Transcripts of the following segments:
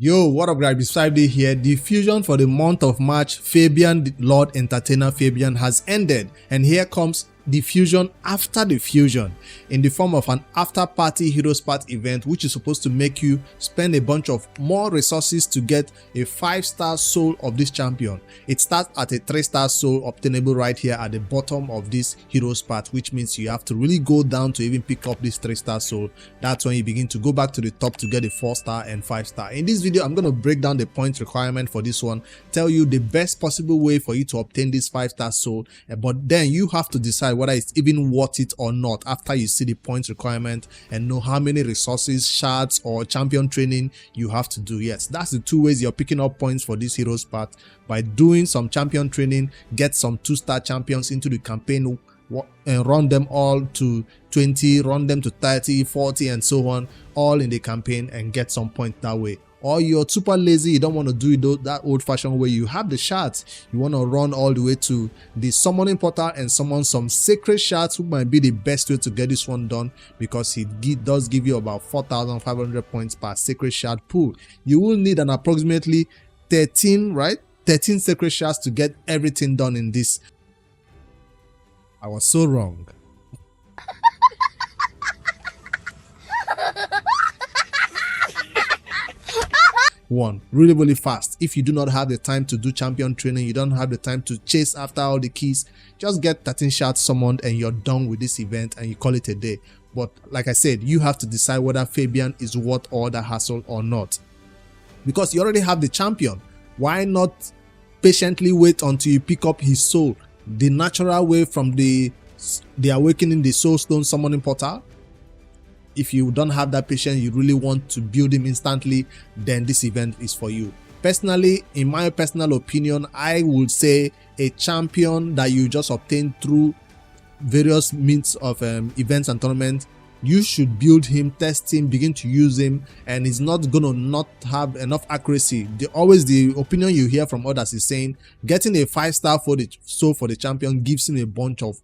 Yo, what up guys, beside me here. The fusion for the month of March, Fabian, the Lord Entertainer Fabian, has ended, and here comes the fusion after the fusion in the form of an after party heroes part event, which is supposed to make you spend a bunch of more resources to get a 5-star soul of this champion. It starts at a 3-star soul obtainable right here at the bottom of this heroes part, which means you have to really go down to even pick up this 3-star soul. That's when you begin to go back to the top to get a 4-star and 5-star. In this video, I'm going to break down the point requirement for this one, tell you the best possible way for you to obtain this 5-star soul, but then you have to decide whether it's even worth it or not after you see the points requirement and know how many resources, shards, or champion training you have to do. Yes, that's the two ways you're picking up points for this heroes part: by doing some champion training, get some 2-star champions into the campaign and run them all to 20, run them to 30, 40, and so on, all in the campaign, and get some points that way. Or you're super lazy, you don't want to do it that old-fashioned way, you have the shards, you want to run all the way to the summoning portal and summon some sacred shards, which might be the best way to get this one done, because it does give you about 4,500 points per sacred shard pool. You will need an approximately 13 sacred shards to get everything done in this. I was so wrong. One, really fast. If you do not have the time to do champion training, you don't have the time to chase after all the keys, just get 13 shards summoned and you're done with this event and you call it a day. But like I said, you have to decide whether Fabian is worth all the hassle or not, because you already have the champion. Why not patiently wait until you pick up his soul the natural way from the awakening the soul stone summoning portal? If you don't have that patience, you really want to build him instantly, then this event is for you. Personally, in my personal opinion, I would say a champion that you just obtain through various means of events and tournaments, you should build him, test him, begin to use him, and he's not gonna not have enough accuracy. Always the opinion you hear from others is saying getting a 5-star for the soul for the champion gives him a bunch of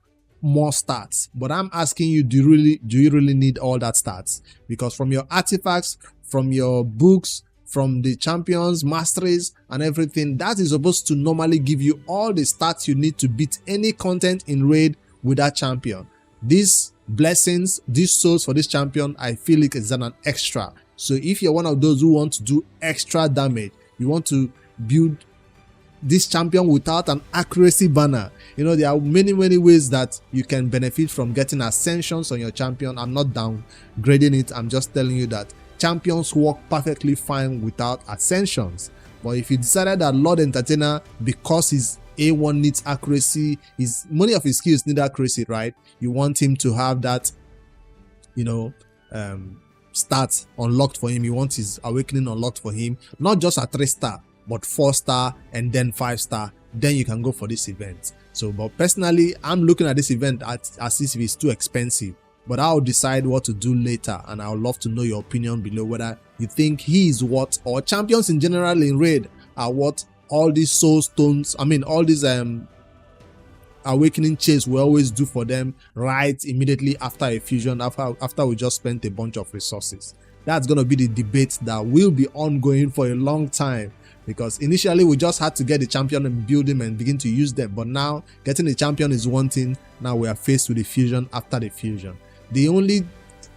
more stats. But I'm asking you, do you really need all that stats? Because from your artifacts, from your books, from the champions, masteries, and everything, that is supposed to normally give you all the stats you need to beat any content in raid with that champion. These blessings, these souls for this champion, I feel like it's an extra. So if you're one of those who want to do extra damage, you want to build this champion without an accuracy banner, you know, there are many ways that you can benefit from getting ascensions on your champion. I'm not downgrading it, I'm just telling you that champions work perfectly fine without ascensions. But if you decided that Lord Entertainer, because his A1 needs accuracy, many of his skills need accuracy, right? You want him to have that, you know, stats unlocked for him. You want his awakening unlocked for him, not just a 3-star, but 4-star and then 5-star. Then you can go for this event. So, but personally, I'm looking at this event as if it's too expensive, but I'll decide what to do later, and I would love to know your opinion below, whether you think he is what, or champions in general in raid are what all these soul stones, I mean all these awakening chase we always do for them right immediately after a fusion, after we just spent a bunch of resources. That's going to be the debate that will be ongoing for a long time, because initially we just had to get the champion and build him and begin to use them, but now getting the champion is one thing. Now we are faced with the fusion after the fusion. The only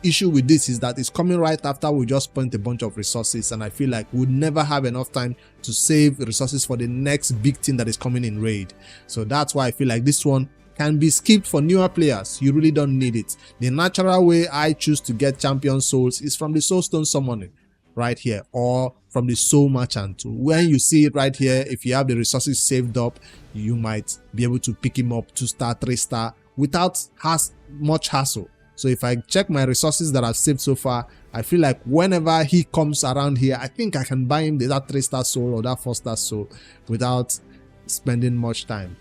issue with this is that it's coming right after we just spent a bunch of resources, and I feel like we'd never have enough time to save resources for the next big thing that is coming in raid. So that's why I feel like this one can be skipped for newer players. You really don't need it. The natural way I choose to get champion souls is from the soulstone summoning right here, or from the soul merchant. When you see it right here, if you have the resources saved up, you might be able to pick him up 2-star, 3-star without much hassle. So if I check my resources that I've saved so far, I feel like whenever he comes around here, I think I can buy him that 3-star soul or that 4-star soul without spending much time.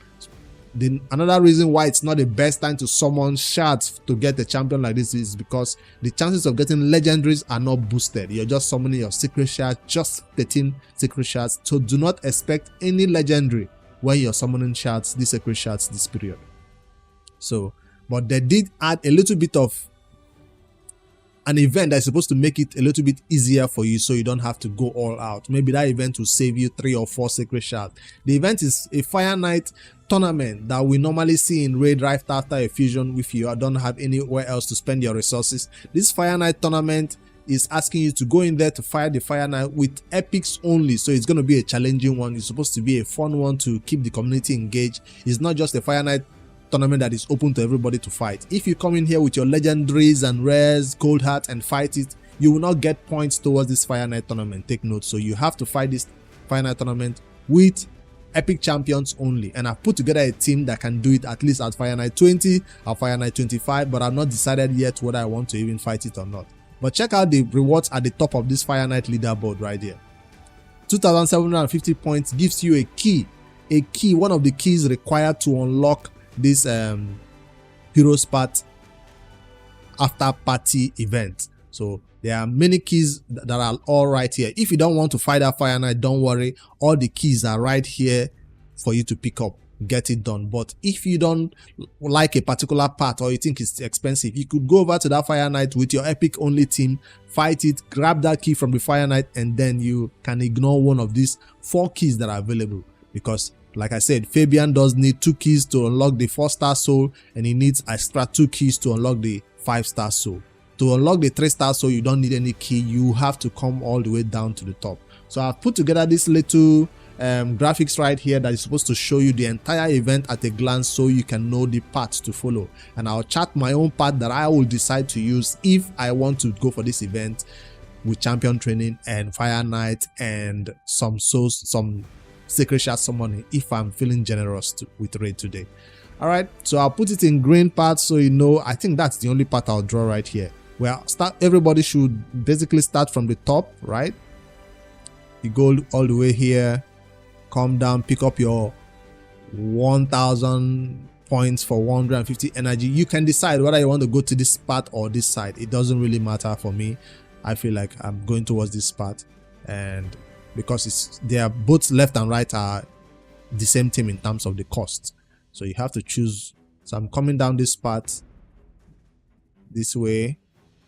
Another reason why it's not the best time to summon shards to get a champion like this is because the chances of getting legendaries are not boosted. You're just summoning your secret shard, just 13 secret shards. So do not expect any legendary when you're summoning shards, these secret shards this period. So, but they did add a little bit of an event that's supposed to make it a little bit easier for you so you don't have to go all out. Maybe that event will save you 3 or 4 sacred shards. The event is a Fire Knight tournament that we normally see in raid right after a fusion if you don't have anywhere else to spend your resources. This Fire Knight tournament is asking you to go in there to fight the Fire Knight with epics only, so it's going to be a challenging one. It's supposed to be a fun one to keep the community engaged. It's not just a Fire Knight tournament that is open to everybody to fight. If you come in here with your legendaries and rares, cold heart, and fight it, you will not get points towards this Fire Knight tournament. Take note. So you have to fight this Fire Knight tournament with epic champions only, and I've put together a team that can do it at least at Fire Knight 20 or Fire Knight 25, but I've not decided yet whether I want to even fight it or not. But check out the rewards at the top of this Fire Knight leaderboard right here. 2,750 points gives you a key, one of the keys required to unlock this Heroes Path after party event. So there are many keys that are all right here. If you don't want to fight that Fire Knight, don't worry, all the keys are right here for you to pick up, get it done. But if you don't like a particular part or you think it's expensive, you could go over to that Fire Knight with your epic only team, fight it, grab that key from the Fire Knight, and then you can ignore one of these 4 keys that are available. Because like I said, Fabian does need 2 keys to unlock the 4-star soul, and he needs extra 2 keys to unlock the 5-star soul. To unlock the 3-star soul, you don't need any key. You have to come all the way down to the top. So I've put together this little graphics right here that is supposed to show you the entire event at a glance so you can know the paths to follow. And I'll chart my own path that I will decide to use if I want to go for this event with champion training and Fire Knight and some sacred shard summoning if I'm feeling generous with raid today. All right, so I'll put it in green parts so you know. I think that's the only part I'll draw right here. Well, everybody should basically start from the top, right? You go all the way here, come down, pick up your 1,000 points for 150 energy. You can decide whether you want to go to this part or this side. It doesn't really matter for me. I feel like I'm going towards this part, and because they are both left and right are the same thing in terms of the cost. So you have to choose. So I'm coming down this part this way,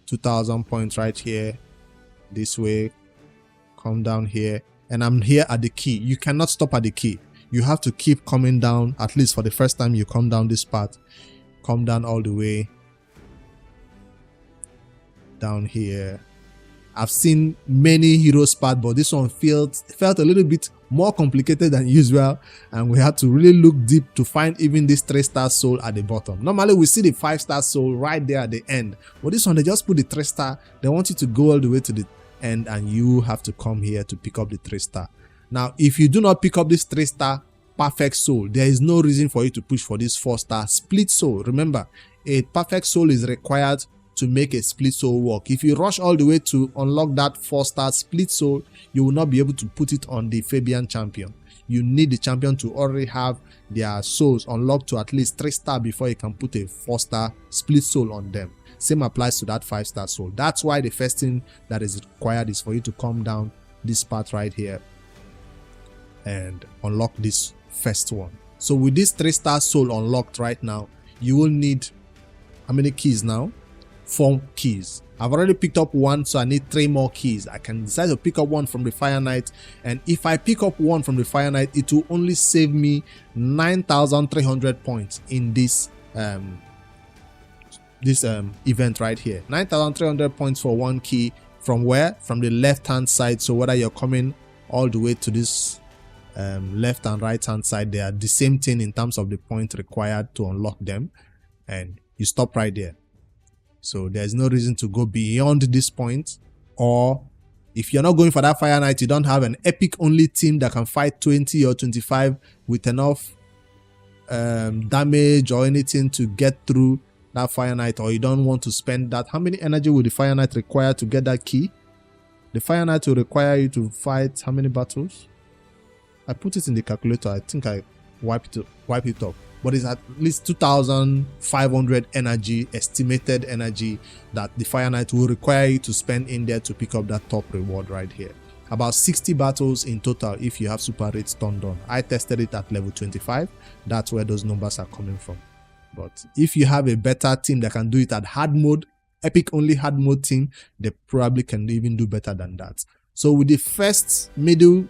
2,000 points right here, this way, come down here, and I'm here at the key. You cannot stop at the key. You have to keep coming down, at least for the first time you come down this part. Come down all the way down here. I've seen many heroes path, but this one felt a little bit more complicated than usual, and we had to really look deep to find even this 3-star soul at the bottom. Normally we see the 5-star soul right there at the end, but this one they just put the 3-star. They want you to go all the way to the end, and you have to come here to pick up the 3-star. Now if you do not pick up this 3-star perfect soul, there is no reason for you to push for this 4-star split soul. Remember, a perfect soul is required to make a split soul work. If you rush all the way to unlock that 4-star split soul, you will not be able to put it on the Fabian champion. You need the champion to already have their souls unlocked to at least 3-star before you can put a 4-star split soul on them. Same applies to that 5-star soul. That's why the first thing that is required is for you to come down this part right here and unlock this first one. So with this 3-star soul unlocked right now, you will need how many keys now? 4 keys. I've already picked up 1, so I need 3 more keys. I can decide to pick up 1 from the Fire Knight, and if I pick up 1 from the Fire Knight, it will only save me 9,300 points in this event right here. 9,300 points for 1 key. From where? From the left hand side. So whether you're coming all the way to this left and right hand side, they are the same thing in terms of the point required to unlock them, and you stop right there. So there's no reason to go beyond this point. Or if you're not going for that Fire Knight, you don't have an epic only team that can fight 20 or 25 with enough damage or anything to get through that Fire Knight, or you don't want to spend that. How many energy will the Fire Knight require to get that key? The Fire Knight will require you to fight how many battles? I put it in the calculator. I think I wipe it up. But it's at least 2,500 energy, estimated energy, that the Fire Knight will require you to spend in there to pick up that top reward right here. About 60 battles in total if you have super rates turned on. I tested it at level 25. That's where those numbers are coming from. But if you have a better team that can do it at hard mode, Epic only hard mode team, they probably can even do better than that. So with the first middle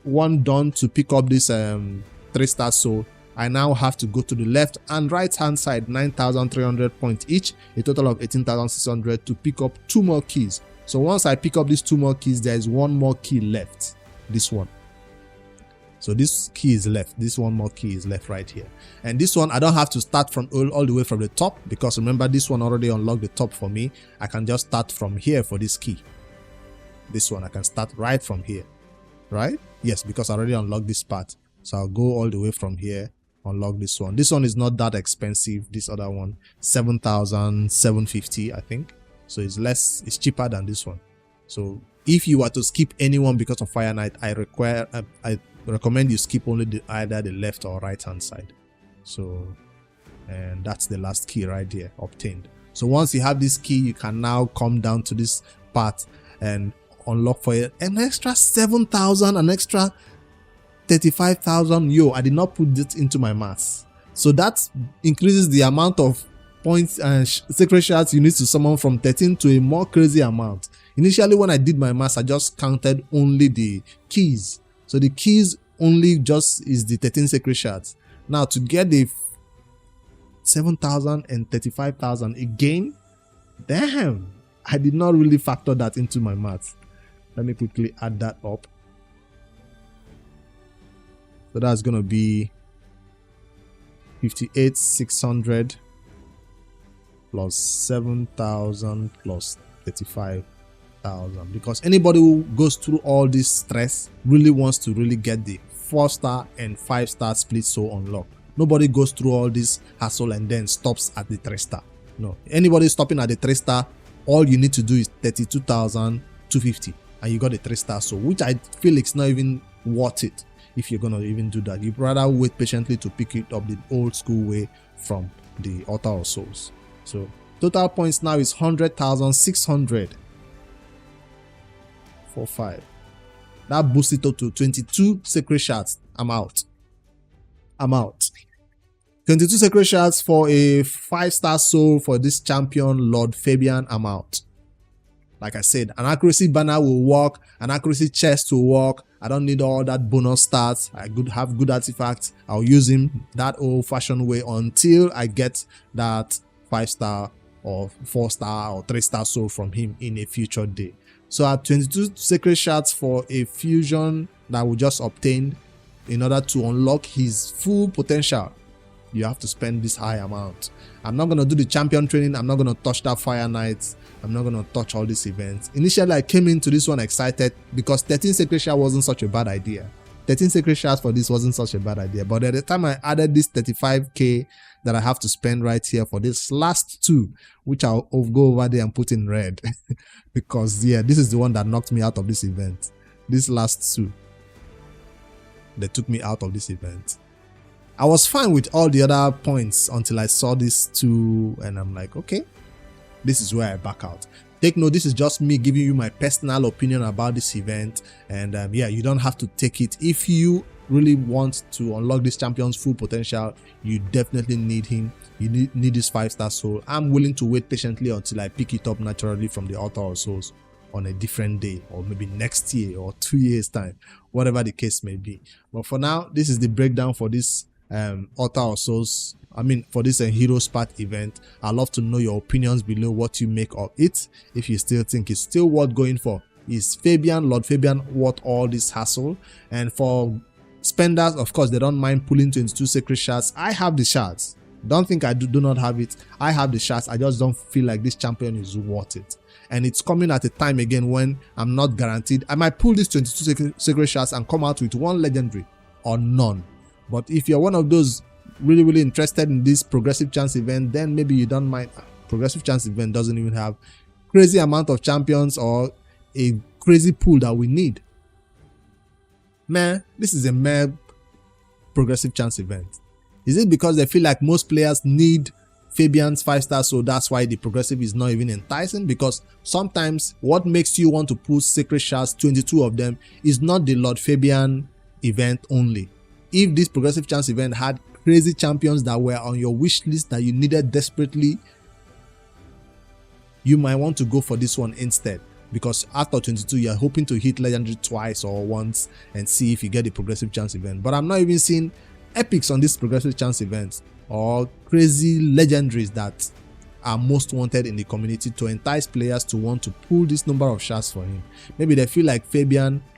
one done to pick up this 3-star soul, I now have to go to the left and right hand side, 9,300 points each, a total of 18,600 to pick up 2 more keys. So once I pick up these 2 more keys, there is 1 more key left, this one. So this key is left, this 1 more key is left right here. And this one, I don't have to start from all the way from the top, because remember this one already unlocked the top for me. I can just start from here for this key. This one, I can start right from here, right? Yes, because I already unlocked this part. So I'll go all the way from here, unlock this one. This one is not that expensive. This other one, 7,750, I think. So it's cheaper than this one. So if you were to skip anyone because of Fire Knight, I recommend you skip only either the left or right hand side. So, and that's the last key right there, obtained. So once you have this key, you can now come down to this part and unlock for it an extra 7,000, an extra 35,000. Yo, I did not put this into my maths. So that increases the amount of points and sacred shards you need to summon from 13 to a more crazy amount. Initially, when I did my maths, I just counted only the keys. So the keys only just is the 13 sacred shards. Now to get the 7,000 and 35,000 again, damn, I did not really factor that into my maths. Let me quickly add that up. So that's gonna be 58,600 plus 7,000 plus 35,000. Because anybody who goes through all this stress really wants to really get the 4-star and 5-star split soul unlocked. Nobody goes through all this hassle and then stops at the 3-star. No, anybody stopping at the 3-star, all you need to do is 32,250 and you got a 3-star soul, which I feel it's not even worth it. If you're gonna even do that, you'd rather wait patiently to pick it up the old school way from the Altar of Souls. So total points now is 100,600. 45. That boosts it up to 22 sacred shards. I'm out. 22 sacred shards for a 5-star soul for this champion, Lord Fabian. I'm out. Like I said, an accuracy banner will work, an accuracy chest will work. I don't need all that bonus stats. I could have good artifacts. I'll use him that old-fashioned way until I get that 5-star or 4-star or 3-star soul from him in a future day. So at 22 sacred shards for a fusion that we just obtained, in order to unlock his full potential, you have to spend this high amount. I'm not going to do the champion training. I'm not going to touch that Fire Knights. I'm not going to touch all these events. Initially, I came into this one excited because 13 sacred shards wasn't such a bad idea. 13 sacred shards for this wasn't such a bad idea. But at the time I added this 35k that I have to spend right here for this last 2, which I'll go over there and put in red. Because yeah, this is the one that knocked me out of this event. This last 2, they took me out of this event. I was fine with all the other points until I saw these 2 and I'm like, okay, this is where I back out. Take note, this is just me giving you my personal opinion about this event, and yeah, you don't have to take it. If you really want to unlock this champion's full potential, you definitely need him. You need this 5-star soul. I'm willing to wait patiently until I pick it up naturally from the Altar of Souls on a different day, or maybe next year or 2 years time, whatever the case may be. But for now, this is the breakdown for this Altar of Souls, for this Hero Spat event. I'd love to know your opinions below, what you make of it. If you still think it's still worth going for, is Lord Fabian worth all this hassle? And for spenders, of course, they don't mind pulling 22 sacred shards. I have the shards. Don't think I do not have it. I have the shards. I just don't feel like this champion is worth it. And it's coming at a time again when I'm not guaranteed. I might pull these 22 sacred shards and come out with 1 legendary or none. But if you're one of those really interested in this progressive chance event, then maybe you don't mind. Progressive chance event doesn't even have crazy amount of champions or a crazy pool that we need. Man, this is a mere progressive chance event. Is it because they feel like most players need Fabian's 5-star, so that's why the progressive is not even enticing? Because sometimes what makes you want to pull sacred shards, 22 of them, is not the Lord Fabian event only. If this progressive chance event had crazy champions that were on your wish list that you needed desperately, you might want to go for this one instead, because after 22 you're hoping to hit legendary twice or once and see if you get the progressive chance event. But I'm not even seeing epics on this progressive chance event or crazy legendaries that are most wanted in the community to entice players to want to pull this number of shards for him. Maybe they feel like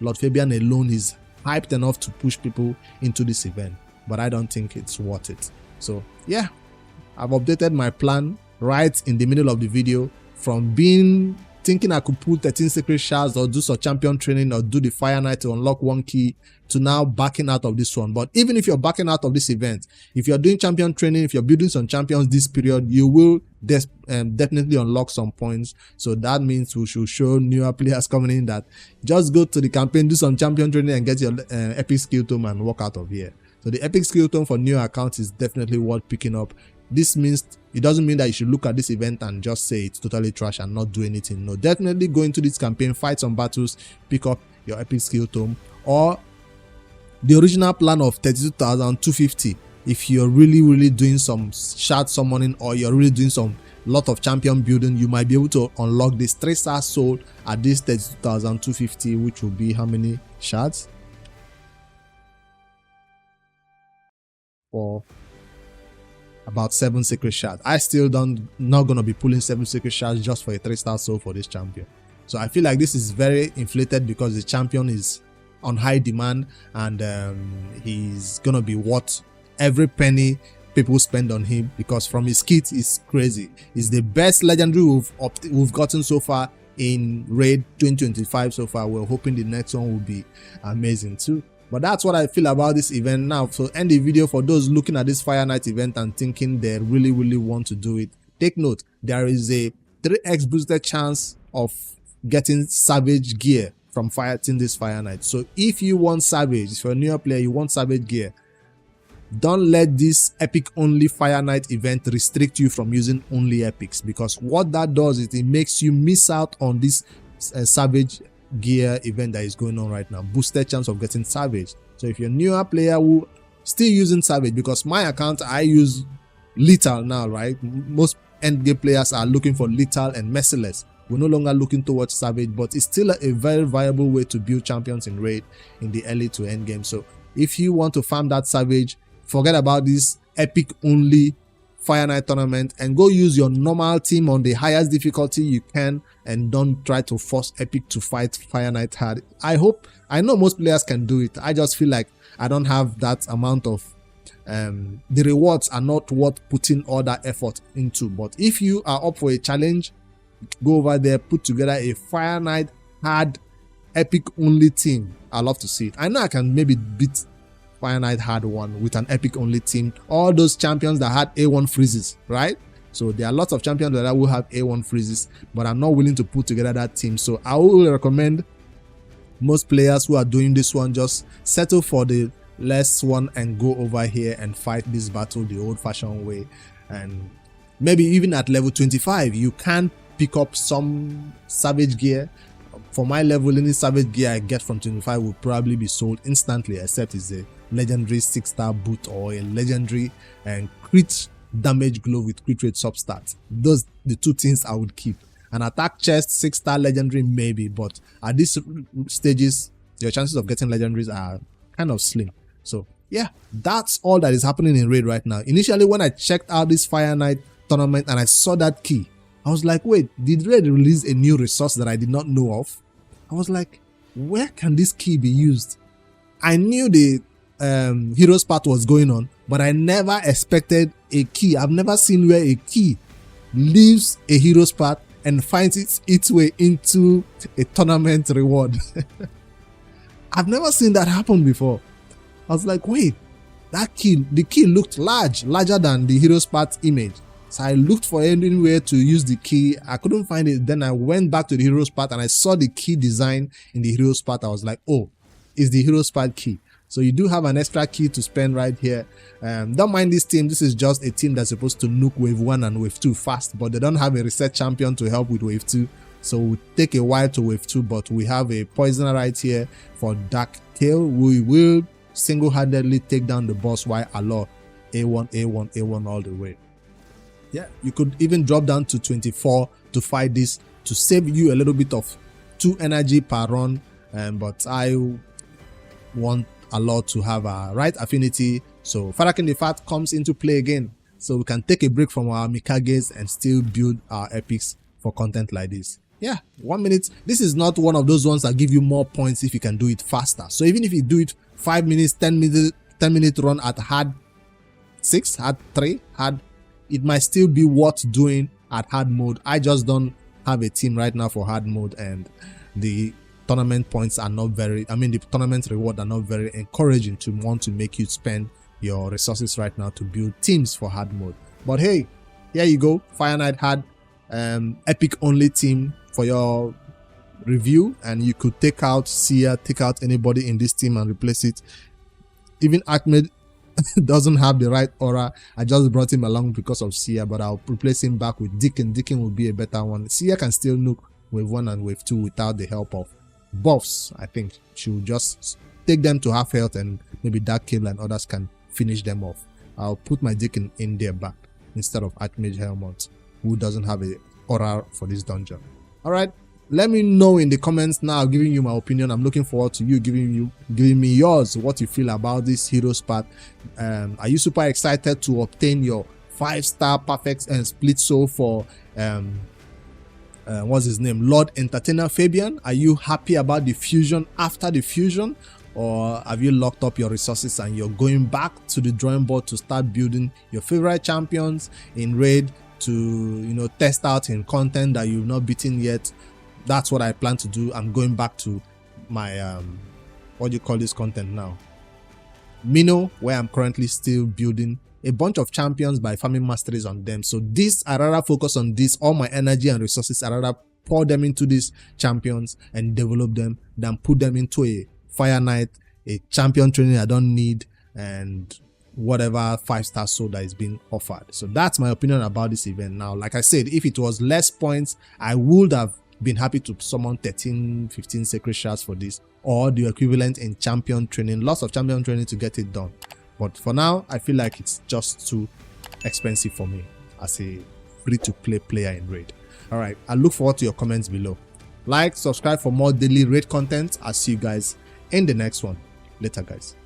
Lord Fabian alone is hyped enough to push people into this event, but I don't think it's worth it. So yeah, I've updated my plan right in the middle of the video, from thinking I could pull 13 secret shards or do some champion training or do the Fire Knight to unlock one key, to now backing out of this one. But even if you're backing out of this event, if you're doing champion training, if you're building some champions this period, you will definitely unlock some points. So that means we should show newer players coming in that just go to the campaign, do some champion training and get your epic skill tome and walk out of here. So the epic skill tome for new accounts is definitely worth picking up. This means, it doesn't mean that you should look at this event and just say it's totally trash and not do anything. No, definitely go into this campaign, fight some battles, pick up your epic skill tome, or the original plan of 32,250. If you're really doing some shard summoning, or you're really doing some lot of champion building, you might be able to unlock this 3-star soul at this 32,250, which will be how many shards? For about 7 secret shards. I still not gonna be pulling 7 secret shards just for a 3-star soul for this champion. So I feel like this is very inflated because the champion is on high demand, and he's gonna be worth every penny people spend on him, because from his kit is crazy. He's the best legendary we've gotten so far in raid 2025 so far. We're hoping the next one will be amazing too. But that's what I feel about this event now. So end the video, for those looking at this Fire Knight event and thinking they really want to do it, take note, there is a 3x boosted chance of getting Savage gear from fighting this Fire Knight. So if you want Savage, if you're a newer player, you want Savage gear, don't let this epic only Fire Knight event restrict you from using only epics, because what that does is it makes you miss out on this Savage gear event that is going on right now, boosted chance of getting Savage. So if you're a newer player who still using Savage, because my account I use Lethal now, right? Most end game players are looking for Lethal and Merciless. We're no longer looking towards Savage, but it's still a very viable way to build champions in raid in the early to end game. So if you want to farm that Savage, forget about this epic only Fire Knight tournament and go use your normal team on the highest difficulty you can, and don't try to force epic to fight Fire Knight hard. I know most players can do it. I just feel like I don't have that amount of the rewards are not worth putting all that effort into. But if you are up for a challenge, go over there, put together a Fire Knight hard epic only team. I love to see it. I know I can maybe beat Fire Knight hard one with an epic only team. All those champions that had A1 freezes, right? So there are lots of champions that will have A1 freezes, but I'm not willing to put together that team. So I will recommend most players who are doing this one, just settle for the less one and go over here and fight this battle the old-fashioned way. And maybe even at level 25 you can pick up some Savage gear. For my level, any Savage gear I get from 25 will probably be sold instantly, except it's a legendary 6-star boot or a legendary and crit damage glove with crit rate substats. Those the two things I would keep. An attack chest 6-star legendary maybe, but at these stages your chances of getting legendaries are kind of slim. So yeah, that's all that is happening in raid right now. Initially when I checked out this Fire Knight tournament and I saw that key, I was like, wait, did raid release a new resource that I did not know of? I was like, where can this key be used? I knew the hero's path was going on, but I never expected a key. I've never seen where a key leaves a hero's path and finds its way into a tournament reward. I've never seen that happen before. I was like, wait, that key, the key looked larger than the hero's path image. So I looked for anywhere to use the key. I couldn't find it. Then I went back to the hero's path and I saw the key design in the hero's path. I was like, oh, it's the hero's path key. So you do have an extra key to spend right here. Don't mind this team. This is just a team that's supposed to nuke wave 1 and wave 2 fast, but they don't have a reset champion to help with wave 2. So it will take a while to wave 2, but we have a poisoner right here for Dark Tail. We will single-handedly take down the boss while Alor A1 all the way. Yeah, you could even drop down to 24 to fight this to save you a little bit of 2 energy per run. But I want a lot to have a right affinity, so Farakin the Fat comes into play again, so we can take a break from our Mikages and still build our epics for content like this. Yeah, 1 minute. This is not one of those ones that give you more points if you can do it faster. So even if you do it 5 minutes, 10-minute run at hard 6, hard 3, hard, it might still be worth doing at hard mode. I just don't have a team right now for hard mode, and the tournament points are not very, the tournament reward are not very encouraging to want to make you spend your resources right now to build teams for hard mode. But hey, here you go, Fire Knight had epic only team for your review, and you could take out Sia, take out anybody in this team and replace it. Even Ahmed doesn't have the right aura. I just brought him along because of Sia, but I'll replace him back with Deacon. Deacon will be a better one. Sia can still nuke wave 1 and wave 2 without the help of buffs. I think she will just take them to half health, and maybe Dark Kill and others can finish them off. I'll put my Deacon in there back instead of Archmage Helmut, who doesn't have a aura for this dungeon. Alright, let me know in the comments now, giving you my opinion. I'm looking forward to you giving me yours, what you feel about this hero's path. Are you super excited to obtain your 5-star perfect and split soul for what's his name, Lord Entertainer Fabian? Are you happy about the fusion after the fusion, or have you locked up your resources and you're going back to the drawing board to start building your favorite champions in raid to test out in content that you've not beaten yet? That's what I plan to do. I'm going back to my what do you call this content now, Mino, where I'm currently still building a bunch of champions by farming masteries on them. So this, I rather focus on this. All my energy and resources, I rather pour them into these champions and develop them than put them into a Fire Knight, a champion training I don't need, and whatever 5-star soul that is being offered. So that's my opinion about this event. Now, like I said, if it was less points, I would have been happy to summon 13-15 sacred shards for this, or the equivalent in champion training, lots of champion training to get it done. But for now, I feel like it's just too expensive for me as a free-to-play player in raid. Alright, I look forward to your comments below. Like, subscribe for more daily raid content. I'll see you guys in the next one. Later, guys.